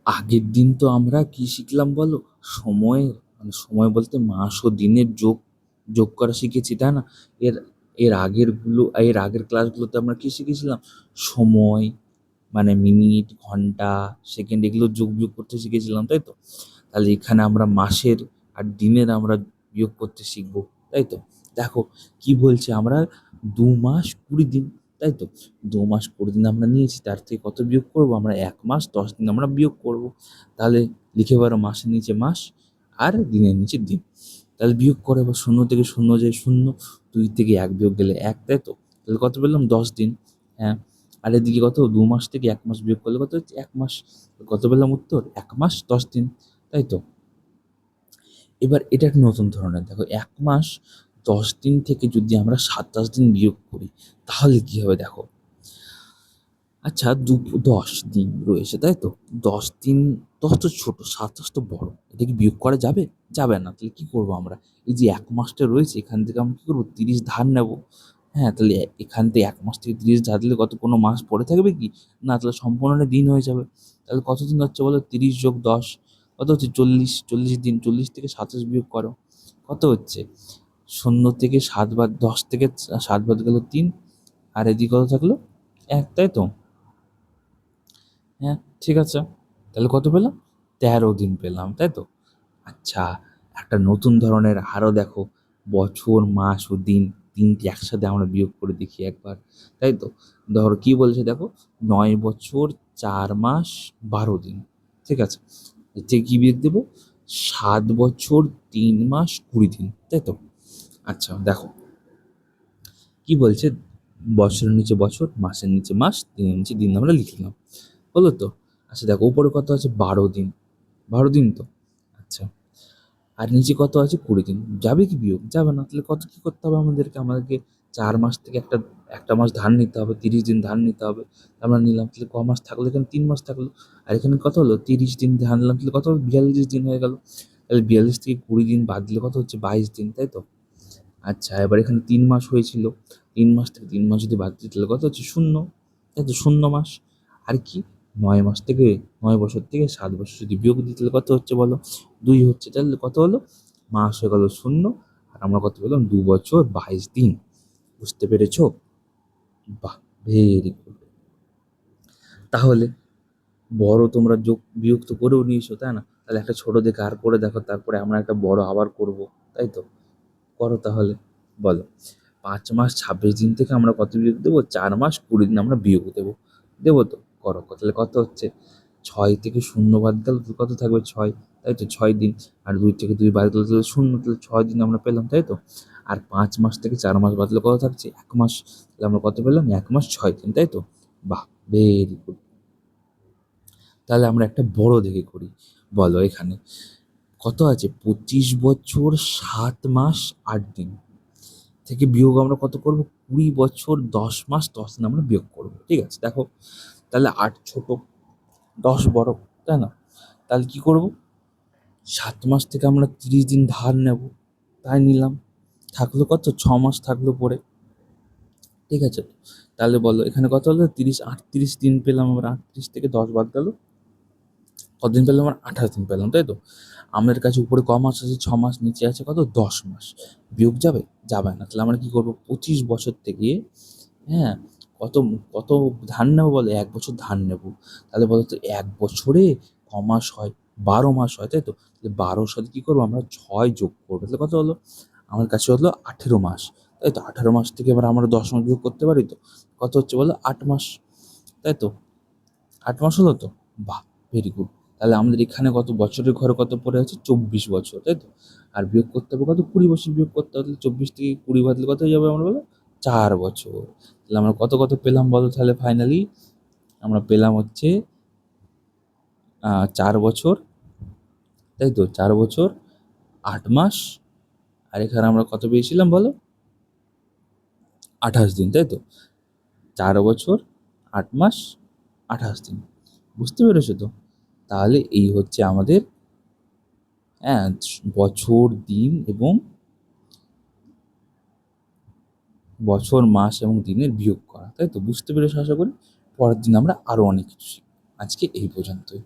আগের দিন তো আমরা কি শিখলাম বলো? সময়ের, মানে সময় বলতে মাস ও দিনের যোগ যোগ করা শিখেছি, তাই না? এর এর আগের ক্লাসগুলোতে আমরা কি শিখেছিলাম? সময়, মানে মিনিট, ঘন্টা, সেকেন্ড, এগুলো যোগ বিয়োগ করতে শিখেছিলাম, তাই তো? তাহলে এখানে আমরা মাসের আর দিনের আমরা বিয়োগ করতে শিখবো, তাই তো? দেখো কি বলছে, আমরা 2 মাস 20 দিন, তাই তো? 2 মাস 20 দিন আমরা নিয়েছি, তার থেকে কত বিয়োগ করব? আমরা 1 মাস 10 দিন আমরা বিয়োগ করব। তাহলে লিখে পারো মাসের নিচে মাস আর দিনের নিচে দিন। তাহলে বিয়োগ করে, এবার 0 থেকে 0 যায় 0, 2 থেকে 1 বিয়োগ গেলে 1, তাই তো? তাহলে কত পেলাম? 10 দিন। হ্যাঁ। আর এদিকে কত, 2 মাস থেকে 1 মাস বিয়োগ করলে কত হচ্ছে? 1 মাস। কত পেলাম উত্তর? 1 মাস 10 দিন, তাই তো? এবার এটা একটা নতুন ধরনের, দেখো 1 মাস 10 দিন থেকে যদি আমরা 27 দিন বিয়োগ করি, তাহলে কি হবে দেখো। আচ্ছা, 10 দিন রয়েছে, তাই তো? 10 দিন, 10 তো ছোট, 27 তো বড়, এটা কি বিয়োগ করা যাবে? যাবে না। তাহলে কি করবো আমরা? এই যে 1 মাসটা রয়েছে, এখান থেকে আমরা কি করবো? 30 ধার নেব। হ্যাঁ, তাহলে এখান থেকে 1 মাস থেকে 30 ধার দিলে কত, কোনো মাস পড়ে থাকবে কি? না, তাহলে সম্পূর্ণ দিন হয়ে যাবে। তাহলে কতদিন হচ্ছে বলো? 30 + 10 কত হচ্ছে? 40, 40 দিন। 40 থেকে 27 বিয়োগ করো, কত হচ্ছে? 0 থেকে 7 বাদ, 10 থেকে 7 বাদ গেল 3, আর এদিকে কত থাকলো? 1, তাই তো? হ্যাঁ, ঠিক আছে। তাহলে কত পেলাম? 13 দিন পেলাম, তাই তো? আচ্ছা, একটা নতুন ধরনের আরও দেখো, বছর মাস ও দিন, তিনটি একসাথে আমরা বিয়োগ করে দেখি একবার, তাই তো? ধরো কি বলছে দেখো, 9 বছর 4 মাস 12 দিন, ঠিক আছে? এর থেকে কি বিয়োগ দেবো? 7 বছর 3 মাস 20 দিন, তাই তো? আচ্ছা দেখো কি বলছে, বছরের নিচে বছর, মাসের নিচে মাস, দিনের নিচে দিন আমরা লিখলাম, হলো তো? আচ্ছা দেখো, উপরে কত আছে? 12 দিন, 12 দিন তো। আচ্ছা, আর নিচে কত আছে? 20 দিন। যাবে কি বিয়োগ? যাবে না। তাহলে কত, কি করতে হবে আমাদেরকে? 4 মাস থেকে একটা একটা মাস ধার নিতে হবে, 30 দিন ধার নিতে হবে। আমরা নিলাম, তাহলে ক মাস থাকলো? এখানে 3 মাস থাকলো। আর এখানে কত হলো? 30 দিন ধার নিলাম, তাহলে কত হলো? 42 দিন হয়ে গেল। তাহলে 42 থেকে 20 দিন বাদ দিলে কত হচ্ছে? 22 দিন, তাই তো? আচ্ছা, এবার এখানে 3 মাস হয়েছিল, 3 মাস থেকে 3 মাস যদি বাদ দিই, তাহলে কত হচ্ছে? 0, তাই তো? 0 মাস। আর কি, 9 মাস থেকে, 9 বছর থেকে 7 বছর যদি বিয়োগ দিই, তাহলে কত হচ্ছে বলো? 2 হচ্ছে। তাহলে কত হলো? মাস হয়ে গেল 0, আর আমরা কত পেলাম? 2 বছর 22 দিন। বুঝতে পেরেছো? বাহ, ভেরি গুড। তাহলে বড় তোমরা যোগ বিয়োগ তো করেও নিয়েছো, তাই না? তাহলে একটা ছোট দেখে আর করে দেখো, তারপরে আমরা একটা বড় আবার করব, তাই তো? করো তাহলে, বলো। 5 মাস 26 দিন থেকে আমরা কত বিয়োগ দেবো? 4 মাস 20 দিন আমরা বিয়োগ দেবো, দেবো তো? করো, তাহলে কত হচ্ছে? 6 থেকে 0 বাদ গেল, তাহলে কত থাকবে? 6, তাই তো? 6 দিন। আর 2 থেকে 2 বাদ গেলে তাহলে 0, তাহলে 6 দিন আমরা পেলাম, তাই তো? আর 5 মাস থেকে 4 মাস বাদলে কত থাকছে? 1 মাস। তাহলে আমরা কত পেলাম? 1 মাস 6 দিন, তাই তো? বাহ, ভেরি গুড। তাহলে আমরা একটা বড় দেখে করি, বলো এখানে কত আছে? 25 বছর 7 মাস 8 দিন থেকে বিয়োগ আমরা কত করব? 20 বছর 10 মাস 10 দিন আমরা বিয়োগ করব, ঠিক আছে? দেখো, তাহলে 8 ছোট, 10 বড়, তাই না? তাহলে কি করব? 7 মাস থেকে আমরা 30 দিন ধার নেব, তাই নিলাম। থাকলো কত? 6 মাস থাকলো পরে, ঠিক আছে? তাহলে বলো এখানে কত হলো? 30, 38 দিন পেলাম আমরা। 38 থেকে 10 বাদ গেল, কতদিন পেলাম? আমরা 28 দিন পেলাম, তাই তো? আমাদের কাছে উপরে ক মাস আছে? 6 মাস। নিচে আছে কত? 10 মাস। বিয়োগ যাবে? যাবে না। তাহলে আমরা কি করবো? 25 বছর থেকে, হ্যাঁ, কত, কত ধান নেবো বলো? 1 বছর ধান নেবো। তাহলে বলো তো, 1 বছরে ক মাস হয়? 12 মাস হয়, তাই তো? তাহলে 12-র সাথে কি করবো? আমরা 6 যোগ করবো, তাহলে কত হলো? আমার কাছে হলো 18 মাস, তাই তো? 18 মাস থেকে এবার আমরা 10 মাস বিয়োগ করতে পারি তো? কত হচ্ছে বলো? 8 মাস, তাই তো? 8 মাস হলো তো? বাহ, ভেরি গুড। তাহলে আমাদের এখানে কত বছরের ঘরে কত পড়ে আছে? 24 বছর, তাই তো? আর বিয়োগ করতে হবে কত? 20 বছর বিয়োগ করতে হবে। তাহলে 24 থেকে 20 বাদলে কত হয়ে যাবে আমরা বলো? 4 বছর। তাহলে আমরা কত কত পেলাম বলো? তাহলে ফাইনালি আমরা পেলাম হচ্ছে 4 বছর, তাই তো? 4 বছর 8 মাস। আর এখানে আমরা কত পেয়েছিলাম বলো? 28 দিন, তাই তো? 4 বছর 8 মাস 28 দিন। বুঝতে পেরেছো তো? তাহলে এই হচ্ছে আমাদের, হ্যাঁ, বছর, দিন এবং বছর, মাস এবং দিনের বিয়োগ করা, তাই তো? বুঝতে পেরেছো আশা করি। পরের দিন আমরা আরো অনেক কিছু শিখব। আজকে এই পর্যন্তই।